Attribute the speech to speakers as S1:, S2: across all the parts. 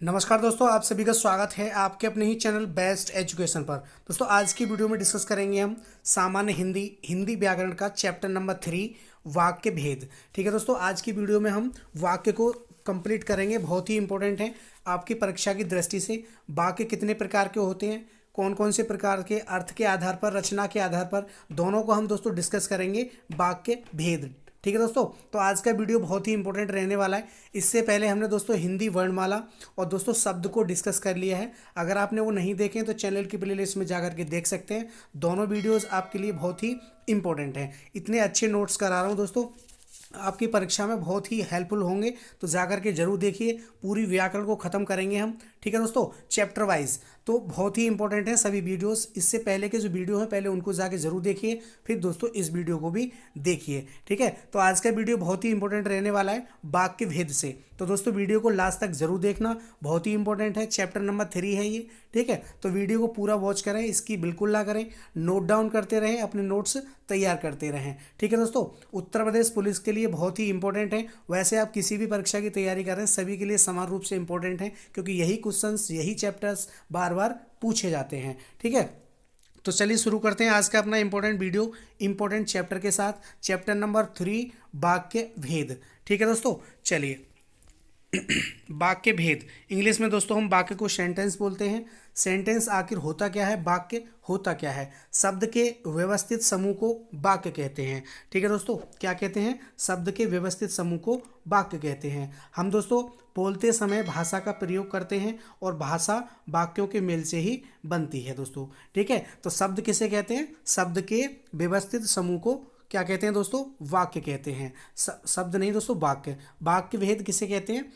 S1: नमस्कार दोस्तों, आप सभी का स्वागत है आपके अपने ही चैनल बेस्ट एजुकेशन पर। दोस्तों आज की वीडियो में डिस्कस करेंगे हम सामान्य हिंदी हिंदी व्याकरण का चैप्टर नंबर 3 वाक्य भेद। ठीक है दोस्तों, आज की वीडियो में हम वाक्य को कंप्लीट करेंगे। बहुत ही इंपॉर्टेंट है आपकी परीक्षा की दृष्टि से। वाक्य कितने प्रकार के होते हैं, कौन कौन से प्रकार के, अर्थ के आधार पर, रचना के आधार पर, दोनों को हम दोस्तों डिस्कस करेंगे। वाक्य भेद, ठीक है दोस्तों। तो आज का वीडियो बहुत ही इंपॉर्टेंट रहने वाला है। इससे पहले हमने दोस्तों हिंदी वर्णमाला और दोस्तों शब्द को डिस्कस कर लिया है। अगर आपने वो नहीं देखे तो चैनल की प्लेलिस्ट में जाकर के देख सकते हैं। दोनों वीडियोस आपके लिए बहुत ही इंपॉर्टेंट हैं। इतने अच्छे नोट्स करा रहा हूँ दोस्तों, आपकी परीक्षा में बहुत ही हेल्पफुल होंगे। तो जाकर के जरूर देखिए, पूरी व्याकरण को ख़त्म करेंगे हम। ठीक है दोस्तों, चैप्टर वाइज तो बहुत ही इंपॉर्टेंट है सभी वीडियोस। इससे पहले के जो वीडियो है पहले उनको जाके जरूर देखिए, फिर दोस्तों इस वीडियो को भी देखिए। ठीक है, तो आज का वीडियो बहुत ही इंपॉर्टेंट रहने वाला है वाक्य भेद से। तो दोस्तों वीडियो को लास्ट तक जरूर देखना, बहुत ही इंपॉर्टेंट है। चैप्टर नंबर 3 है ये। ठीक है, तो वीडियो को पूरा वॉच करें, इसकी बिल्कुल ना करें, नोट डाउन करते रहें, अपने नोट्स तैयार करते रहें। ठीक है दोस्तों, उत्तर प्रदेश पुलिस के लिए बहुत ही इंपॉर्टेंट है। वैसे आप किसी भी परीक्षा की तैयारी कर रहे हैं, सभी के लिए समान रूप से इंपॉर्टेंट है, क्योंकि यही क्वेश्चंस, यही चैप्टर्स बार बार पूछे जाते हैं। ठीक है, तो चलिए शुरू करते हैं आज का अपना इंपॉर्टेंट वीडियो इंपॉर्टेंट चैप्टर के साथ। चैप्टर नंबर 3 वाक्य भेद। ठीक है दोस्तों, चलिए वाक्य भेद, इंग्लिश में दोस्तों हम वाक्य को सेंटेंस बोलते हैं। सेंटेंस आखिर होता क्या है, वाक्य होता क्या है? शब्द के व्यवस्थित समूह को वाक्य कहते हैं। ठीक है दोस्तों, क्या कहते हैं? शब्द के व्यवस्थित समूह को वाक्य कहते हैं। हम दोस्तों बोलते समय भाषा का प्रयोग करते हैं और भाषा वाक्यों के मेल से ही बनती है दोस्तों। ठीक है, तो शब्द किसे कहते हैं? शब्द के व्यवस्थित समूह को क्या कहते हैं दोस्तों? वाक्य कहते हैं। शब्द नहीं दोस्तों, वाक्य। वाक्य भेद किसे कहते हैं?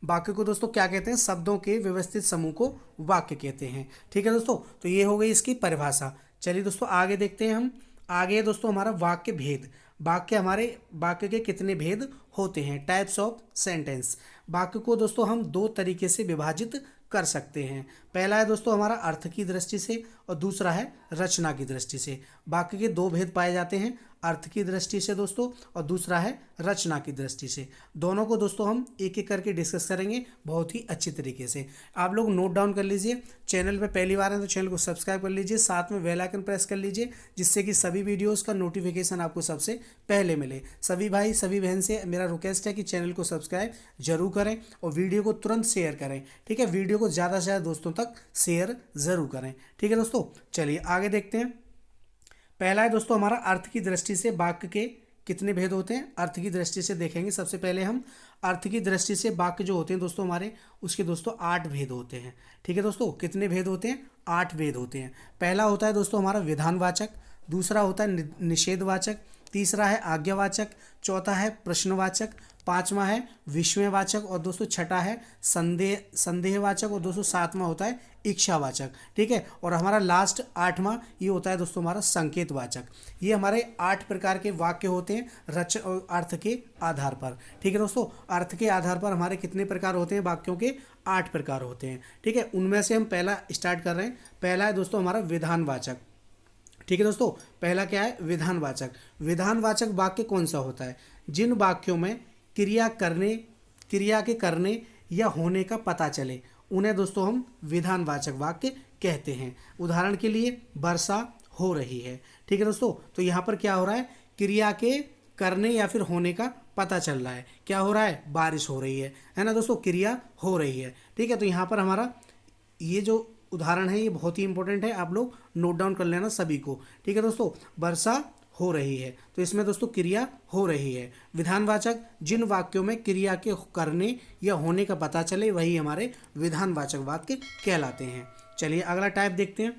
S1: वाक्य को दोस्तों क्या कहते हैं? शब्दों के व्यवस्थित समूह को वाक्य कहते हैं। ठीक है दोस्तों, तो ये हो गई इसकी परिभाषा। चलिए दोस्तों आगे देखते हैं हम। आगे है दोस्तों हमारा वाक्य भेद। वाक्य के कितने भेद होते हैं? Types of sentence. वाक्य को दोस्तों हम दो तरीके से विभाजित कर सकते हैं। पहला है दोस्तों हमारा अर्थ की दृष्टि से और दूसरा है रचना की दृष्टि से। वाक्य के दो भेद पाए जाते हैं, अर्थ की दृष्टि से दोस्तों और दूसरा है रचना की दृष्टि से। दोनों को दोस्तों हम एक एक करके डिस्कस करेंगे बहुत ही अच्छी तरीके से। आप लोग नोट डाउन कर लीजिए। चैनल पे पहली बार है तो चैनल को सब्सक्राइब कर लीजिए, साथ में बेल आइकन प्रेस कर लीजिए, जिससे कि सभी वीडियोस का नोटिफिकेशन आपको सबसे पहले मिले। सभी भाई सभी बहन से मेरा रिक्वेस्ट है कि चैनल को सब्सक्राइब जरूर करें और वीडियो को तुरंत शेयर करें। ठीक है, वीडियो को ज़्यादा से ज़्यादा दोस्तों तक शेयर ज़रूर करें। ठीक है दोस्तों, चलिए आगे देखते हैं। पहला है दोस्तों हमारा अर्थ की दृष्टि से वाक्य के कितने भेद होते हैं। अर्थ की दृष्टि से देखेंगे। सबसे पहले हम अर्थ की दृष्टि से वाक्य जो होते हैं दोस्तों हमारे, उसके दोस्तों 8 भेद होते हैं। ठीक है दोस्तों, कितने भेद होते हैं? 8 भेद होते हैं। पहला होता है दोस्तों हमारा विधानवाचक, दूसरा होता है निषेधवाचक, तीसरा है आज्ञावाचक, चौथा है प्रश्नवाचक, पांचवा है विस्मयवाचक और दोस्तों छठा है संदेहवाचक और दोस्तों सातवां होता है इच्छावाचक। ठीक है, और हमारा लास्ट 8वां ये होता है दोस्तों हमारा संकेतवाचक। ये हमारे 8 प्रकार के वाक्य होते हैं अर्थ के आधार पर। ठीक है दोस्तों, अर्थ के आधार पर हमारे कितने प्रकार होते हैं? वाक्यों के 8 प्रकार होते हैं। ठीक है, उनमें से हम पहला स्टार्ट कर रहे हैं। पहला है दोस्तों हमारा विधानवाचक। ठीक है दोस्तों, पहला क्या है? विधानवाचक। विधानवाचक वाक्य कौन सा होता है? जिन वाक्यों में क्रिया के करने या होने का पता चले, उन्हें दोस्तों हम विधानवाचक वाक्य कहते हैं। उदाहरण के लिए वर्षा हो रही है। ठीक है दोस्तों, तो यहाँ पर क्या हो रहा है? क्रिया के करने या फिर होने का पता चल रहा है। क्या हो रहा है? बारिश हो रही है ना दोस्तों, क्रिया हो रही है। ठीक है, तो यहाँ पर हमारा ये जो उदाहरण है ये बहुत ही इंपॉर्टेंट है, आप लोग नोट डाउन कर लेना सभी को। ठीक है दोस्तों, वर्षा हो रही है, तो इसमें दोस्तों क्रिया हो रही है। विधानवाचक, जिन वाक्यों में क्रिया के करने या होने का पता चले वही हमारे विधानवाचक वाक्य कहलाते हैं। चलिए अगला टाइप देखते हैं।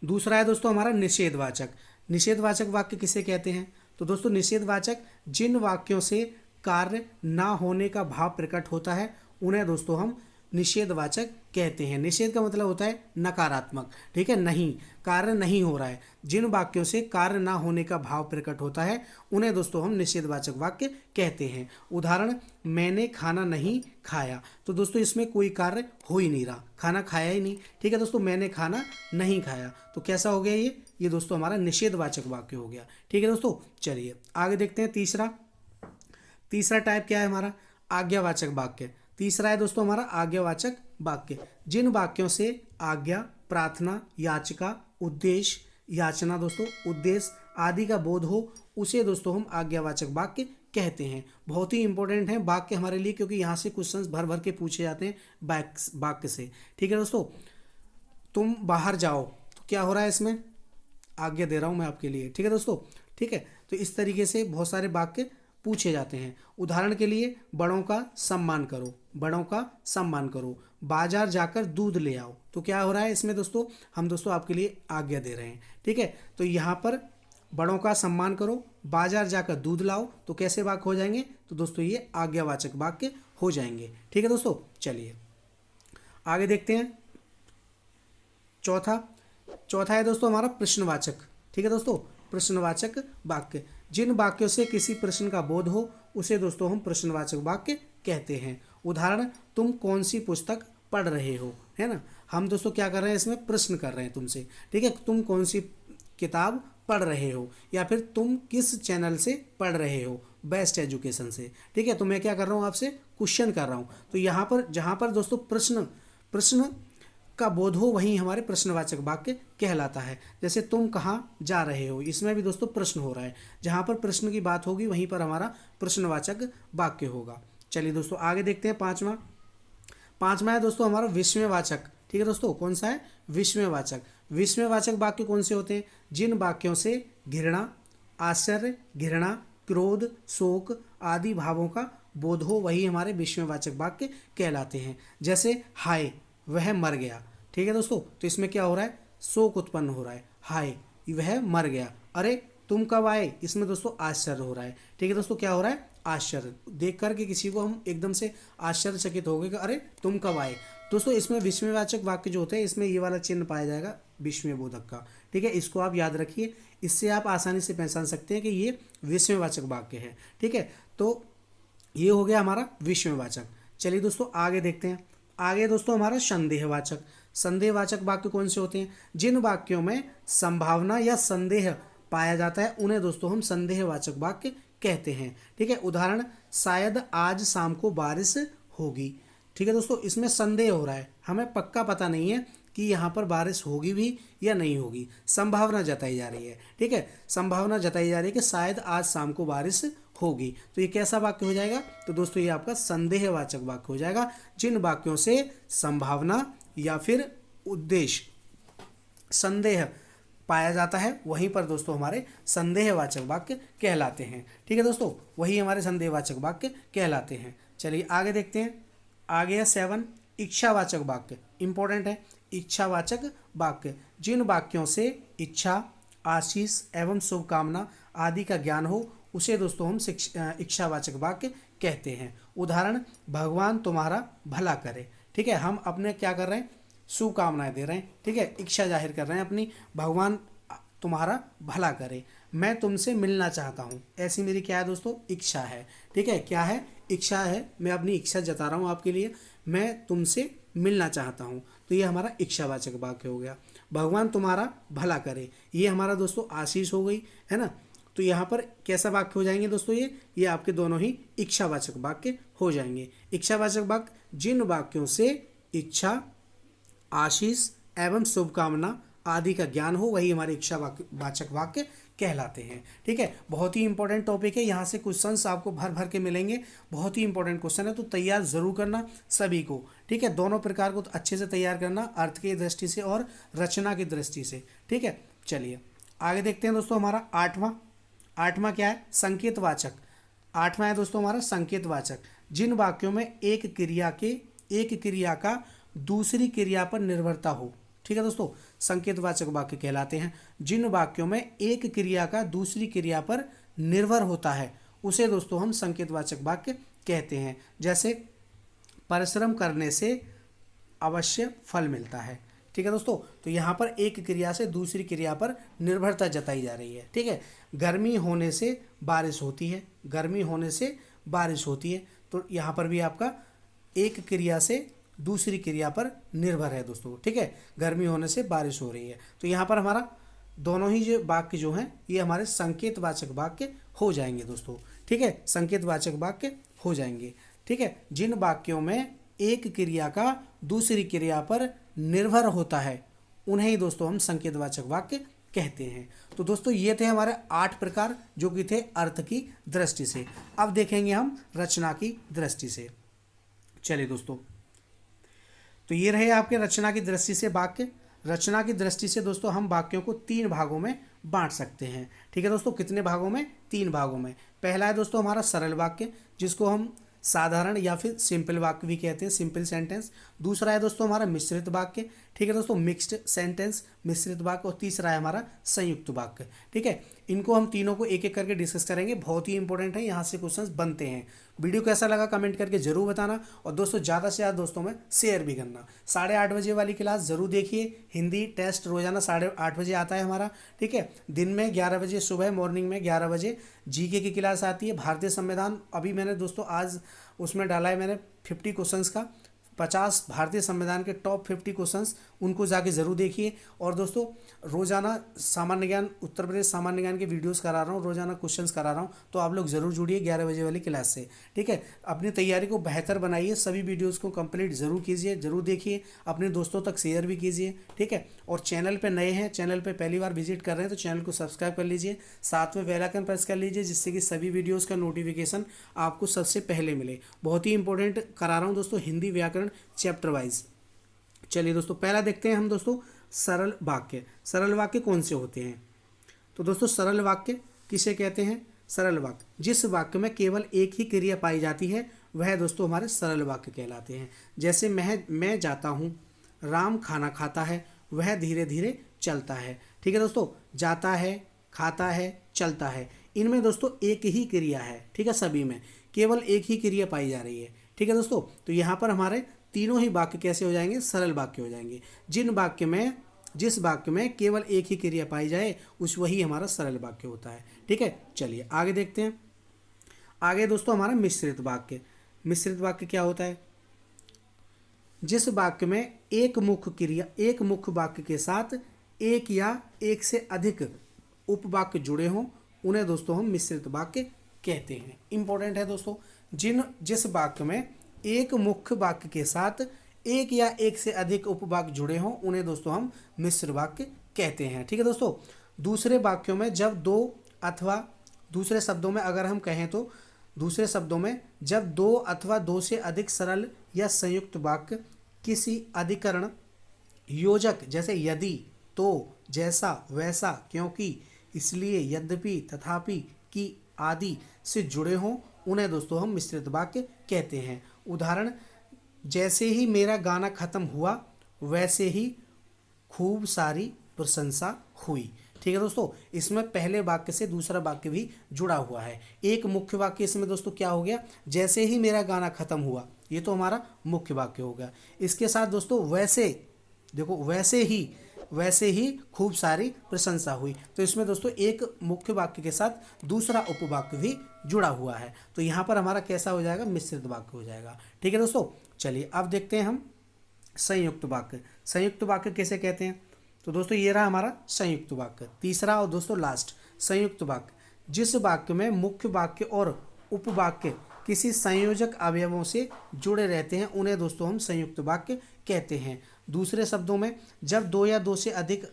S1: दूसरा है दोस्तों हमारा निषेधवाचक। निषेधवाचक वाक्य किसे कहते हैं? तो दोस्तों निषेधवाचक, जिन वाक्यों से कार्य ना होने का भाव प्रकट होता है उन्हें दोस्तों हम निषेधवाचक कहते हैं। निषेध का मतलब होता है नकारात्मक। ठीक है, नहीं, कार्य नहीं हो रहा है। जिन वाक्यों से कार्य ना होने का भाव प्रकट होता है उन्हें दोस्तों हम निषेधवाचक वाक्य कहते हैं। उदाहरण, मैंने खाना नहीं खाया। तो दोस्तों इसमें कोई कार्य हो ही नहीं रहा, खाना खाया ही नहीं। ठीक है दोस्तों, मैंने खाना नहीं खाया, तो कैसा हो गया ये दोस्तों हमारा निषेधवाचक वाक्य हो गया। ठीक है दोस्तों, चलिए आगे देखते हैं। तीसरा टाइप क्या है हमारा? आज्ञावाचक वाक्य। तीसरा है दोस्तों हमारा आज्ञावाचक वाक्य। जिन वाक्यों से आज्ञा, प्रार्थना, याचिका, उद्देश्य, याचना दोस्तों, उद्देश्य आदि का बोध हो उसे दोस्तों हम आज्ञावाचक वाक्य कहते हैं। बहुत ही इंपॉर्टेंट है वाक्य हमारे लिए, क्योंकि यहाँ से क्वेश्चंस भर भर के पूछे जाते हैं वाक्य से। ठीक है दोस्तों, तुम बाहर जाओ, तो क्या हो रहा है इसमें, आज्ञा दे रहा हूँ मैं आपके लिए। ठीक है दोस्तों, ठीक है, तो इस तरीके से बहुत सारे वाक्य पूछे जाते हैं। उदाहरण के लिए, बड़ों का सम्मान करो, बड़ों का सम्मान करो, बाजार जाकर दूध ले आओ, तो क्या हो रहा है इसमें दोस्तों, हम दोस्तों आपके लिए आज्ञा दे रहे हैं। ठीक है, तो यहाँ पर बड़ों का सम्मान करो, बाजार जाकर दूध लाओ, तो कैसे वाक्य हो जाएंगे, तो दोस्तों ये आज्ञावाचक वाक्य हो जाएंगे। ठीक है दोस्तों, चलिए आगे देखते हैं। चौथा है दोस्तों हमारा प्रश्नवाचक। ठीक है दोस्तों, प्रश्नवाचक वाक्य। जिन वाक्यों से किसी प्रश्न का बोध हो उसे दोस्तों हम प्रश्नवाचक वाक्य कहते हैं। उदाहरण, तुम कौन सी पुस्तक पढ़ रहे हो, है ना, हम दोस्तों क्या कर रहे हैं, इसमें प्रश्न कर रहे हैं तुमसे। ठीक है, तुम कौन सी किताब पढ़ रहे हो, या फिर तुम किस चैनल से पढ़ रहे हो, बेस्ट एजुकेशन से। ठीक है, तो मैं क्या कर रहा हूँ, आपसे क्वेश्चन कर रहा हूँ। तो यहाँ पर जहाँ पर दोस्तों प्रश्न का बोध हो वहीं हमारे प्रश्नवाचक वाक्य कहलाता है। जैसे तुम कहाँ जा रहे हो, इसमें भी दोस्तों प्रश्न हो रहा है, जहाँ पर प्रश्न की बात होगी वहीं पर हमारा प्रश्नवाचक वाक्य होगा। चलिए दोस्तों आगे देखते हैं। पांचवा है दोस्तों हमारा विस्मयवाचक। ठीक है दोस्तों, कौन सा है, विस्मयवाचक। विस्मयवाचक वाक्य कौन से होते हैं, जिन वाक्यों से घृणा, आश्चर्य, घृणा, क्रोध, शोक आदि भावों का बोध हो वही हमारे विस्मयवाचक वाक्य कहलाते हैं। जैसे हाय वह मर गया। ठीक है दोस्तों, तो इसमें क्या हो रहा है, शोक उत्पन्न हो रहा है, हाय वह मर गया। अरे तुम कब आए, इसमें दोस्तों आश्चर्य हो रहा है। ठीक है दोस्तों, क्या हो रहा है, आश्चर्य। देख करके किसी को हम एकदम से आश्चर्यचकित हो गए कि अरे तुम कब आए। दोस्तों इसमें विस्मयवाचक वाक्य जो होते हैं इसमें ये वाला चिन्ह पाया जाएगा विस्मयबोधक का। ठीक है, इसको आप याद रखिए, इससे आप आसानी से पहचान सकते हैं कि ये विस्मयवाचक वाक्य है। ठीक है, तो ये हो गया हमारा विस्मयवाचक। चलिए दोस्तों आगे देखते हैं। आगे दोस्तों हमारा संदेहवाचक। संदेहवाचक वाक्य कौन से होते हैं, जिन वाक्यों में संभावना या संदेह पाया जाता है उन्हें दोस्तों हम संदेहवाचक वाक्य कहते हैं। ठीक है, उदाहरण, शायद आज शाम को बारिश होगी। ठीक है दोस्तों, इसमें संदेह हो रहा है, हमें पक्का पता नहीं है कि यहाँ पर बारिश होगी भी या नहीं होगी, संभावना जताई जा रही है। ठीक है, संभावना जताई जा रही है कि शायद आज शाम को बारिश होगी, तो ये कैसा वाक्य हो जाएगा, तो दोस्तों ये आपका संदेहवाचक वाक्य हो जाएगा। जिन वाक्यों से संभावना या फिर उद्देश्य, संदेह पाया जाता है वहीं पर दोस्तों हमारे संदेहवाचक वाक्य कहलाते हैं। ठीक है दोस्तों, वही हमारे संदेहवाचक वाक्य कहलाते हैं। चलिए आगे देखते हैं। आगे है 7, इच्छावाचक वाक्य। इंपॉर्टेंट है, इच्छावाचक वाक्य। जिन वाक्यों से इच्छा, आशीष एवं शुभकामना आदि का ज्ञान हो उसे दोस्तों हम इच्छावाचक वाक्य कहते हैं। उदाहरण, भगवान तुम्हारा भला करे। ठीक है, हम अपने क्या कर रहे हैं, शुभकामनाएं दे रहे हैं। ठीक है, इच्छा जाहिर कर रहे हैं अपनी, भगवान तुम्हारा भला करे, मैं तुमसे मिलना चाहता हूँ, ऐसी मेरी क्या है दोस्तों, इच्छा है। ठीक है, क्या है, इच्छा है, मैं अपनी इच्छा जता रहा हूँ आपके लिए, मैं तुमसे मिलना चाहता हूँ, तो ये हमारा इच्छावाचक वाक्य हो गया। भगवान तुम्हारा भला करे, ये हमारा दोस्तों आशीष हो गई, है ना। तो यहाँ पर कैसा वाक्य हो जाएंगे दोस्तों, ये आपके दोनों ही इच्छावाचक वाक्य हो जाएंगे। इच्छावाचक वाक्य, जिन वाक्यों से इच्छा, आशीष एवं शुभकामना आदि का ज्ञान हो वही हमारे इच्छावाचक वाक्य कहलाते हैं। ठीक है, बहुत ही इंपॉर्टेंट टॉपिक है, यहाँ से क्वेश्चंस आपको भर भर के मिलेंगे, बहुत ही इंपॉर्टेंट क्वेश्चन है, तो तैयार जरूर करना सभी को। ठीक है, दोनों प्रकार को अच्छे से तैयार करना, अर्थ की दृष्टि से और रचना की दृष्टि से। ठीक है, चलिए आगे देखते हैं दोस्तों। हमारा आठवां क्या है, संकेतवाचक। आठवां है दोस्तों हमारा संकेतवाचक। जिन वाक्यों में एक क्रिया का दूसरी क्रिया पर निर्भरता हो। ठीक है दोस्तों, संकेतवाचक वाक्य कहलाते हैं। जिन वाक्यों में एक क्रिया का दूसरी क्रिया पर निर्भर होता है उसे दोस्तों हम संकेतवाचक वाक्य कहते हैं। जैसे, परिश्रम करने से अवश्य फल मिलता है। ठीक है दोस्तों, तो यहाँ पर एक क्रिया से दूसरी क्रिया पर निर्भरता जताई जा रही है। ठीक है, गर्मी होने से बारिश होती है, गर्मी होने से बारिश होती है, तो यहाँ पर भी आपका एक क्रिया से दूसरी क्रिया पर निर्भर है दोस्तों। ठीक है, गर्मी होने से बारिश हो रही है, तो यहाँ पर हमारा दोनों ही जो वाक्य जो हैं ये हमारे संकेतवाचक वाक्य हो जाएंगे दोस्तों। ठीक है, संकेतवाचक वाक्य हो जाएंगे। ठीक है, जिन वाक्यों में एक क्रिया का दूसरी क्रिया पर निर्भर होता है उन्हें ही दोस्तों हम संकेतवाचक वाक्य कहते हैं। तो दोस्तों ये थे हमारे 8 प्रकार जो कि थे अर्थ की दृष्टि से। अब देखेंगे हम रचना की दृष्टि से। चलिए दोस्तों, तो ये रहे आपके रचना की दृष्टि से वाक्य। रचना की दृष्टि से दोस्तों हम वाक्यों को 3 भागों में बांट सकते हैं। ठीक है दोस्तों, कितने भागों में? 3 भागों में। पहला है दोस्तों हमारा सरल वाक्य, जिसको हम साधारण या फिर सिंपल वाक्य भी कहते हैं, सिंपल सेंटेंस। दूसरा है दोस्तों हमारा मिश्रित वाक्य, ठीक है दोस्तों, मिक्स्ड सेंटेंस, मिश्रित वाक्य। और तीसरा है हमारा संयुक्त वाक्य। ठीक है, इनको हम तीनों को एक एक करके डिस्कस करेंगे, बहुत ही इंपॉर्टेंट है, यहाँ से क्वेश्चंस बनते हैं। वीडियो कैसा लगा कमेंट करके जरूर बताना, और दोस्तों ज़्यादा से ज़्यादा दोस्तों में शेयर भी करना। 8:30 बजे वाली क्लास जरूर देखिए। हिंदी टेस्ट रोजाना 8:30 बजे आता है हमारा। ठीक है, दिन में 11 बजे, सुबह मॉर्निंग में 11 बजे जीके की क्लास आती है। भारतीय संविधान अभी मैंने दोस्तों आज उसमें डाला है मैंने 50 क्वेश्चंस का, 50 भारतीय संविधान के टॉप 50 क्वेश्चंस, उनको जाके ज़रूर देखिए। और दोस्तों रोज़ाना सामान्य ज्ञान, उत्तर प्रदेश सामान्य ज्ञान के वीडियोस करा रहा हूँ, रोज़ाना क्वेश्चंस करा रहा हूँ, तो आप लोग ज़रूर जुड़िए 11 बजे वाली क्लास से। ठीक है, अपनी तैयारी को बेहतर बनाइए, सभी वीडियोज़ को कंप्लीट ज़रूर कीजिए, ज़रूर देखिए, अपने दोस्तों तक शेयर भी कीजिए। ठीक है, और चैनल पर नए हैं, चैनल पर पहली बार विजिट कर रहे हैं तो चैनल को सब्सक्राइब कर लीजिए, साथ में बेल आइकन प्रेस कर लीजिए, जिससे कि सभी वीडियोज़ का नोटिफिकेशन आपको सबसे पहले मिले। बहुत ही इंपॉर्टेंट करा रहा हूँ दोस्तों, हिंदी व्याकरण चैप्टर वाइज। चलिए दोस्तों, पहला देखते हैं हम दोस्तों सरल वाक्य। सरल वाक्य कौन से होते हैं? तो दोस्तों सरल वाक्य किसे कहते हैं? सरल वाक्य जिस वाक्य में केवल एक ही क्रिया पाई जाती है वह दोस्तों हमारे सरल वाक्य कहलाते हैं। जैसे मैं जाता हूँ, राम खाना खाता है, वह धीरे धीरे चलता है। ठीक है दोस्तों, जाता है, खाता है, चलता है, इनमें दोस्तों एक ही क्रिया है। ठीक है, सभी में केवल एक ही क्रिया पाई जा रही है। ठीक है दोस्तों, तो यहाँ पर हमारे तीनों ही वाक्य कैसे हो जाएंगे? सरल वाक्य हो जाएंगे। जिस वाक्य में केवल एक ही क्रिया पाई जाए वही हमारा सरल वाक्य होता है। ठीक है, चलिए आगे देखते हैं। आगे दोस्तों हमारा मिश्रित वाक्य। मिश्रित वाक्य क्या होता है? जिस वाक्य में एक मुख्य वाक्य के साथ एक या एक से अधिक उपवाक्य जुड़े हों उन्हें दोस्तों हम मिश्रित वाक्य कहते हैं। इंपॉर्टेंट है दोस्तों, जिस वाक्य में एक मुख्य वाक्य के साथ एक या एक से अधिक उपवाक्य जुड़े हों उन्हें दोस्तों हम मिश्र वाक्य कहते हैं। ठीक है दोस्तों, दूसरे वाक्यों में जब दो अथवा दूसरे शब्दों में अगर हम कहें तो दूसरे शब्दों में जब दो अथवा दो से अधिक सरल या संयुक्त वाक्य किसी अधिकरण योजक जैसे यदि, तो, जैसा, वैसा, क्योंकि, इसलिए, यद्यपि, तथापि, कि आदि से जुड़े हों उन्हें दोस्तों हम मिश्रित वाक्य कहते हैं। उदाहरण, जैसे ही मेरा गाना खत्म हुआ वैसे ही खूब सारी प्रशंसा हुई। ठीक है दोस्तों, इसमें पहले वाक्य से दूसरा वाक्य भी जुड़ा हुआ है। एक मुख्य वाक्य इसमें दोस्तों क्या हो गया? जैसे ही मेरा गाना खत्म हुआ, ये तो हमारा मुख्य वाक्य हो गया। इसके साथ दोस्तों वैसे, देखो वैसे ही खूब सारी प्रशंसा हुई, तो इसमें दोस्तों एक मुख्य वाक्य के साथ दूसरा उपवाक्य भी जुड़ा हुआ है, तो यहाँ पर हमारा कैसा हो जाएगा? मिश्रित वाक्य हो जाएगा। ठीक है दोस्तों, चलिए अब देखते हैं हम संयुक्त वाक्य। संयुक्त वाक्य कैसे कहते हैं? तो दोस्तों ये रहा हमारा संयुक्त वाक्य। तीसरा और दोस्तों लास्ट, संयुक्त वाक्य जिस वाक्य में मुख्य वाक्य और उपवाक्य किसी संयोजक अवयवों से जुड़े रहते हैं उन्हें दोस्तों हम संयुक्त वाक्य कहते हैं। दूसरे शब्दों में जब दो या दो से अधिक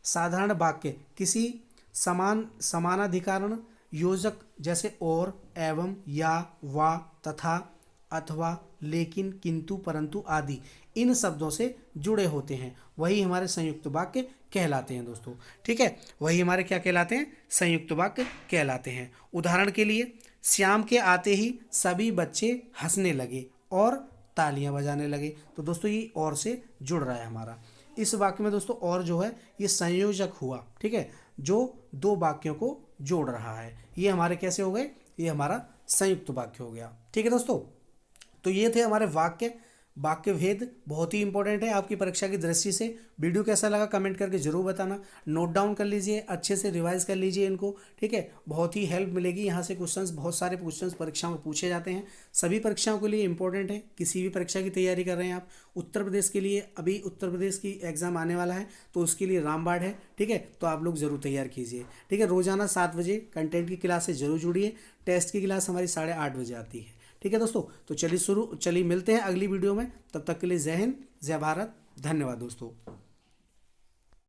S1: साधारण वाक्य किसी समानाधिकरण योजक जैसे और, एवं, या, वा, तथा, अथवा, लेकिन, किंतु, परंतु आदि इन शब्दों से जुड़े होते हैं वही हमारे संयुक्त वाक्य कहलाते हैं दोस्तों। ठीक है, वही हमारे क्या कहलाते हैं? संयुक्त वाक्य कहलाते हैं। उदाहरण के लिए, श्याम के आते ही सभी बच्चे हंसने लगे और तालियां बजाने लगे, तो दोस्तों ये और से जुड़ रहा है हमारा। इस वाक्य में दोस्तों और जो है ये संयोजक हुआ। ठीक है, जो दो वाक्यों को जोड़ रहा है, ये हमारे कैसे हो गए? ये हमारा संयुक्त वाक्य हो गया। ठीक है दोस्तों, तो ये थे हमारे वाक्य भेद, बहुत ही इंपॉर्टेंट है आपकी परीक्षा की दृष्टि से। वीडियो कैसा लगा कमेंट करके जरूर बताना, नोट डाउन कर लीजिए, अच्छे से रिवाइज कर लीजिए इनको। ठीक है, बहुत ही हेल्प मिलेगी यहाँ से। बहुत सारे क्वेश्चंस परीक्षा में पूछे जाते हैं, सभी परीक्षाओं के लिए इंपॉर्टेंट है। किसी भी परीक्षा की तैयारी कर रहे हैं आप, उत्तर प्रदेश के लिए अभी उत्तर प्रदेश की एग्जाम आने वाला है तो उसके लिए रामबाण है। ठीक है, तो आप लोग जरूर तैयार कीजिए। ठीक है, रोजाना 7 बजे कंटेंट की क्लास से जरूर जुड़िए। टेस्ट की क्लास हमारी 8:30 बजे आती है। ठीक है दोस्तों, तो चलिए मिलते हैं अगली वीडियो में। तब तक के लिए जय हिंद, जय भारत, धन्यवाद दोस्तों।